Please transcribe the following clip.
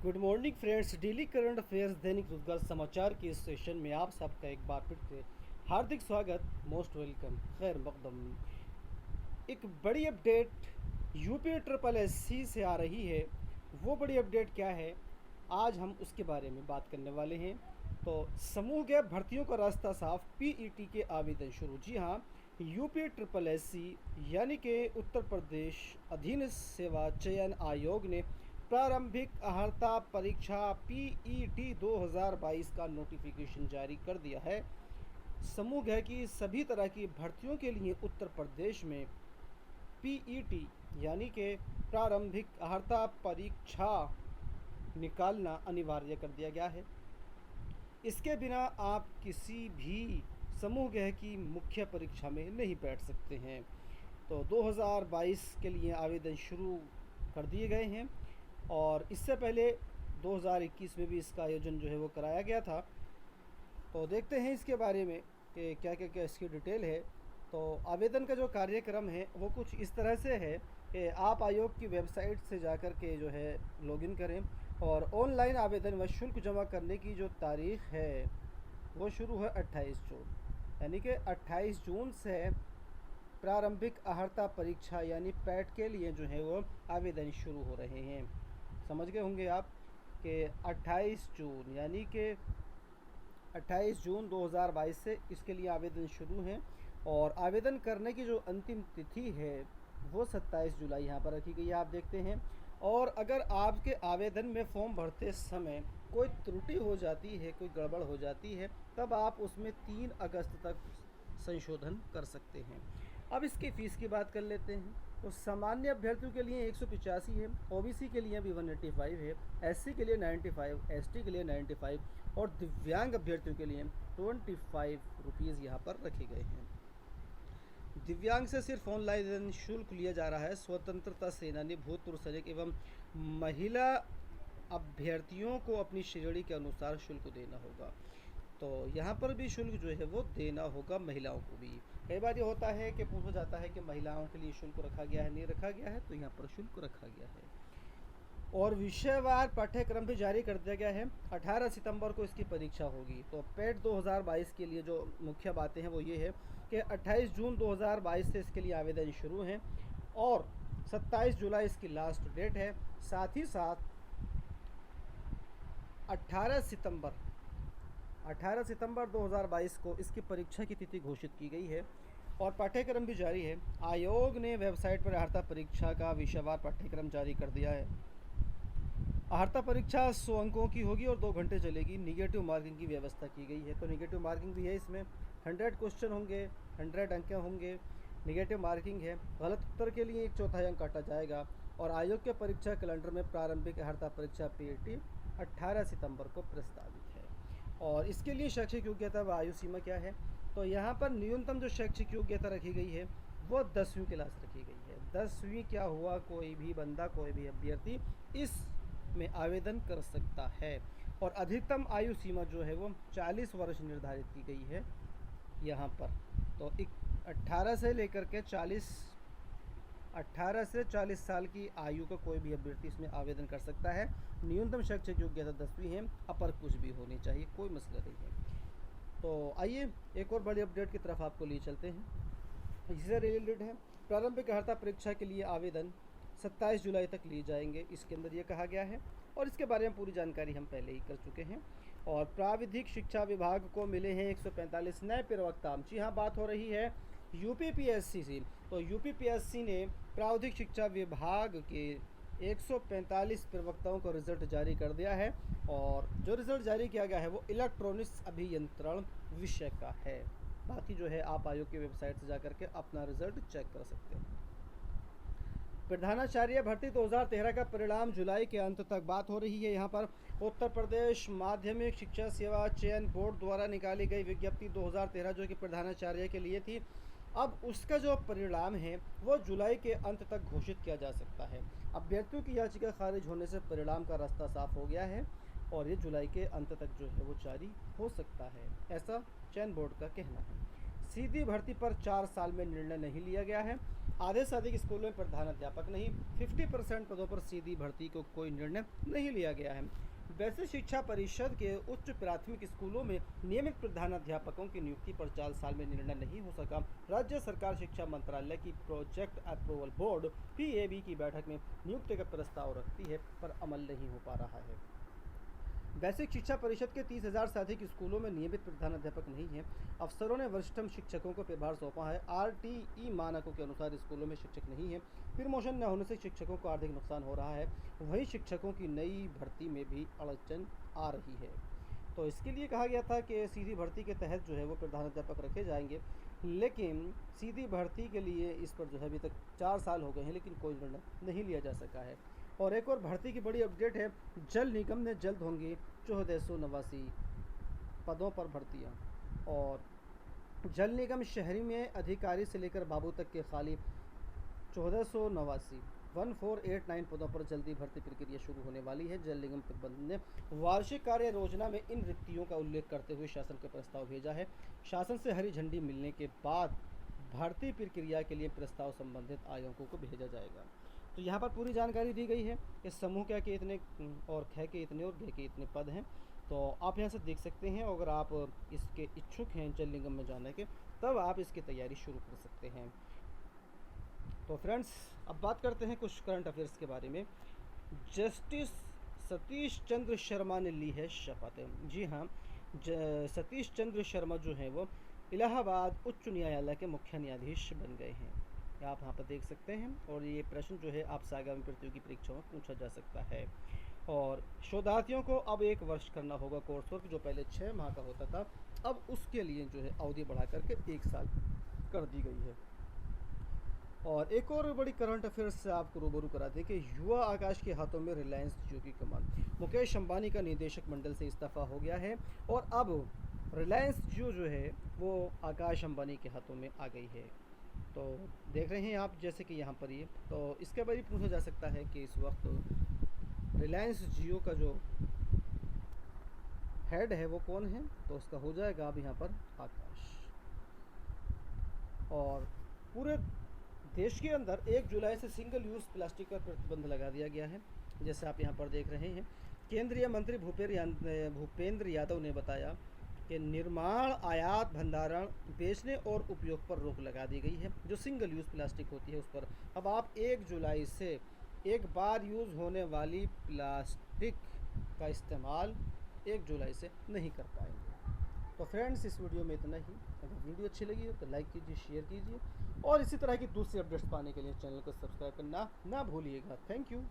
Good morning friends. Daily current affairs दैनिक रोजगार समाचार के इस सेशन में आप सबका एक बार फिर से हार्दिक स्वागत, मोस्ट वेलकम, खैर मकदम। एक बड़ी अपडेट यूपी ट्रिपल एससी से आ रही है। वो बड़ी अपडेट क्या है, आज हम उसके बारे में बात करने वाले हैं। तो समूह गैप भर्तियों का रास्ता साफ, पीईटी के आवेदन शुरू। जी हाँ, यूपी ट्रिपल एससी यानी कि उत्तर प्रदेश अधीन सेवा चयन आयोग ने प्रारंभिक अर्हता परीक्षा पीईटी 2022 का नोटिफिकेशन जारी कर दिया है। समूह है कि सभी तरह की भर्तियों के लिए उत्तर प्रदेश में पीईटी यानी कि प्रारंभिक अर्हता परीक्षा निकालना अनिवार्य कर दिया गया है। इसके बिना आप किसी भी समूह गह की मुख्य परीक्षा में नहीं बैठ सकते हैं। तो 2022 के लिए आवेदन शुरू कर दिए गए हैं और इससे पहले 2021 में भी इसका आयोजन जो है वो कराया गया था। तो देखते हैं इसके बारे में कि क्या इसकी डिटेल है। तो आवेदन का जो कार्यक्रम है वो कुछ इस तरह से है कि आप आयोग की वेबसाइट से जाकर के जो है लॉगिन करें और ऑनलाइन आवेदन व शुल्क जमा करने की जो तारीख़ है वो शुरू है 28 जून, यानी कि 28 जून से प्रारंभिक अर्हता परीक्षा यानी पैट के लिए जो है वो आवेदन शुरू हो रहे हैं। समझ गए होंगे आप कि 28 जून यानी कि 28 जून 2022 से इसके लिए आवेदन शुरू हैं और आवेदन करने की जो अंतिम तिथि है वो 27 जुलाई यहाँ पर रखी गई है, आप देखते हैं। और अगर आपके आवेदन में फॉर्म भरते समय कोई त्रुटि हो जाती है, कोई गड़बड़ हो जाती है, तब आप उसमें 3 अगस्त तक संशोधन कर सकते हैं। अब इसकी फ़ीस की बात कर लेते हैं। तो सामान्य अभ्यर्थियों के लिए 185 है, ओबीसी के लिए भी 185 है, एससी के लिए 95, एसटी के लिए 95 और दिव्यांग अभ्यर्थियों के लिए 25 रुपीज़ यहाँ पर रखे गए हैं। दिव्यांग से सिर्फ ऑनलाइन शुल्क लिया जा रहा है। स्वतंत्रता सेनानी, भूतपूर्व सैनिक एवं महिला अभ्यर्थियों को अपनी श्रेणी के अनुसार शुल्क देना होगा। तो यहाँ पर भी शुल्क जो है वो देना होगा महिलाओं को भी। कई बार ये होता है कि पूछा जाता है कि महिलाओं के लिए शुल्क रखा गया है, नहीं रखा गया है, तो यहाँ पर शुल्क रखा गया है। और विषयवार पाठ्यक्रम भी जारी कर दिया गया है। 18 सितंबर को इसकी परीक्षा होगी। तो पेट 2022 के लिए जो मुख्य बातें हैं वो ये है कि 28 जून 2022 से इसके लिए आवेदन शुरू हैं और 27 जुलाई इसकी लास्ट डेट है। साथ ही साथ 18 सितंबर 2022 को इसकी परीक्षा की तिथि घोषित की गई है और पाठ्यक्रम भी जारी है। आयोग ने वेबसाइट पर अर्हता परीक्षा का विषयवार पाठ्यक्रम जारी कर दिया है। अर्हता परीक्षा 100 अंकों की होगी और 2 घंटे चलेगी। निगेटिव मार्किंग की व्यवस्था की गई है। तो निगेटिव मार्किंग भी है इसमें। 100 क्वेश्चन होंगे, 100 अंक होंगे, निगेटिव मार्किंग है। गलत उत्तर के लिए 1/4 अंक काटा जाएगा। और आयोग के परीक्षा कैलेंडर में प्रारंभिक अर्हता परीक्षा पीईटी 18 सितंबर को प्रस्तावित है। और इसके लिए शैक्षिक योग्यता व आयु सीमा क्या है, तो यहाँ पर न्यूनतम जो शैक्षिक योग्यता रखी गई है वो 10वीं क्लास रखी गई है। 10वीं क्या हुआ, कोई भी बंदा, कोई भी अभ्यर्थी इस में आवेदन कर सकता है। और अधिकतम आयु सीमा जो है वो 40 वर्ष निर्धारित की गई है यहाँ पर। तो 18 से लेकर के 40 साल की आयु का कोई भी अभ्यर्थी इसमें आवेदन कर सकता है। न्यूनतम शैक्षिक योग्यता 10वीं है, अपर कुछ भी होनी चाहिए, कोई मसला नहीं है। तो आइए एक और बड़ी अपडेट की तरफ आपको लिए चलते हैं। इससे रिलेटेड है, प्रारंभिक अर्हता परीक्षा के लिए आवेदन 27 जुलाई तक लिए जाएंगे, इसके अंदर ये कहा गया है। और इसके बारे में पूरी जानकारी हम पहले ही कर चुके हैं। और प्राविधिक शिक्षा विभाग को मिले हैं 145 नए प्रवक्ता। जी हाँ, बात हो रही है यूपीपीएससी से। तो यूपीपीएससी ने प्राविधिक शिक्षा विभाग के 145 प्रवक्ताओं का रिजल्ट जारी कर दिया है। और जो रिजल्ट जारी किया गया है वो इलेक्ट्रॉनिक्स अभियंत्रण विषय का है। बाकी जो है आप आयोग की वेबसाइट से जाकर के अपना रिजल्ट चेक कर सकते हैं। प्रधानाचार्य भर्ती 2013 का परिणाम जुलाई के अंत तक। बात हो रही है यहाँ पर उत्तर प्रदेश माध्यमिक शिक्षा सेवा चयन बोर्ड द्वारा निकाली गई विज्ञप्ति 2013 जो कि प्रधानाचार्य के लिए थी। अब उसका जो परिणाम है वो जुलाई के अंत तक घोषित किया जा सकता है। अभ्यर्थियों की याचिका खारिज होने से परिणाम का रास्ता साफ हो गया है और ये जुलाई के अंत तक जो है वो जारी हो सकता है, ऐसा चयन बोर्ड का कहना है। सीधी भर्ती पर 4 साल में निर्णय नहीं लिया गया है। आधे से अधिक स्कूलों में प्रधानाध्यापक नहीं, 50% पदों पर सीधी भर्ती को कोई निर्णय नहीं लिया गया है। वैसे शिक्षा परिषद के उच्च प्राथमिक स्कूलों में नियमित प्रधानाध्यापकों की नियुक्ति पर 4 साल में निर्णय नहीं हो सका। राज्य सरकार शिक्षा मंत्रालय की प्रोजेक्ट अप्रूवल बोर्ड PAB की बैठक में नियुक्ति का प्रस्ताव रखती है, पर अमल नहीं हो पा रहा है। वैश्विक शिक्षा परिषद के 30,000 से अधिक स्कूलों में नियमित प्रधानाध्यापक नहीं है। अफसरों ने वरिष्ठतम शिक्षकों को प्रभार सौंपा है। RTE मानकों के अनुसार स्कूलों में शिक्षक नहीं है। प्रमोशन न होने से शिक्षकों को आर्थिक नुकसान हो रहा है। वहीं शिक्षकों की नई भर्ती में भी अड़चन आ रही है। तो इसके लिए कहा गया था कि सीधी भर्ती के तहत जो है वो प्रधानाध्यापक रखे जाएंगे, लेकिन सीधी भर्ती के लिए इस पर जो है अभी तक 4 साल हो गए हैं, लेकिन कोई निर्णय नहीं लिया जा सका है। और एक और भर्ती की बड़ी अपडेट है, जल निगम में जल्द होंगी 1489 पदों पर भर्तियां। और जल निगम शहरी में अधिकारी से लेकर बाबू तक के खाली 1489 पदों पर जल्दी भर्ती प्रक्रिया शुरू होने वाली है। जल निगम प्रबंधन ने वार्षिक कार्य योजना में इन रिक्तियों का उल्लेख करते हुए शासन का प्रस्ताव भेजा है। शासन से हरी झंडी मिलने के बाद भर्ती प्रक्रिया के लिए प्रस्ताव संबंधित आयोगों को भेजा जाएगा। तो यहाँ पर पूरी जानकारी दी गई है कि समूह क्या के इतने और ख के इतने और ग के इतने पद हैं। तो आप यहाँ से देख सकते हैं। अगर आप इसके इच्छुक हैं जल निगम में जाने के, तब आप इसकी तैयारी शुरू कर सकते हैं। तो फ्रेंड्स, अब बात करते हैं कुछ करंट अफेयर्स के बारे में। जस्टिस सतीश चंद्र शर्मा ने ली है शपथ। जी हाँ, सतीश चंद्र शर्मा जो हैं वो इलाहाबाद उच्च न्यायालय के मुख्य न्यायाधीश बन गए हैं। आप यहाँ पर देख सकते हैं। और ये प्रश्न जो है आपसे आगामी प्रतियोगी परीक्षाओं में पूछा जा सकता है। और शोधार्थियों को अब 1 वर्ष करना होगा कोर्स वर्क, जो पहले 6 माह का होता था, अब उसके लिए जो है अवधि बढ़ा करके 1 साल कर दी गई है। और एक और बड़ी करंट अफेयर्स से आपको रूबरू करा दें कि युवा आकाश के हाथों में रिलायंस जियो की कमान। मुकेश अंबानी का निदेशक मंडल से इस्तीफा हो गया है और अब रिलायंस जियो जो है वो आकाश अंबानी के हाथों में आ गई है। तो देख रहे हैं आप, जैसे कि यहाँ पर ये, तो इसके बारे में पूछा जा सकता है कि इस वक्त रिलायंस जियो का जो हेड है वो कौन है, तो उसका हो जाएगा अब यहाँ पर आकाश। और पूरे देश के अंदर 1 जुलाई से सिंगल यूज़ प्लास्टिक पर प्रतिबंध लगा दिया गया है, जैसे आप यहाँ पर देख रहे हैं। केंद्रीय मंत्री भूपेंद्र यादव ने बताया कि निर्माण, आयात, भंडारण, बेचने और उपयोग पर रोक लगा दी गई है। जो सिंगल यूज़ प्लास्टिक होती है उस पर अब आप 1 जुलाई से एक बार यूज़ होने वाली प्लास्टिक का इस्तेमाल 1 जुलाई से नहीं कर पाएंगे। तो फ्रेंड्स, इस वीडियो में इतना ही। अगर वीडियो अच्छी लगी हो तो लाइक कीजिए, शेयर कीजिए और इसी तरह की दूसरी अपडेट्स पाने के लिए चैनल को सब्सक्राइब करना ना भूलिएगा। Thank you.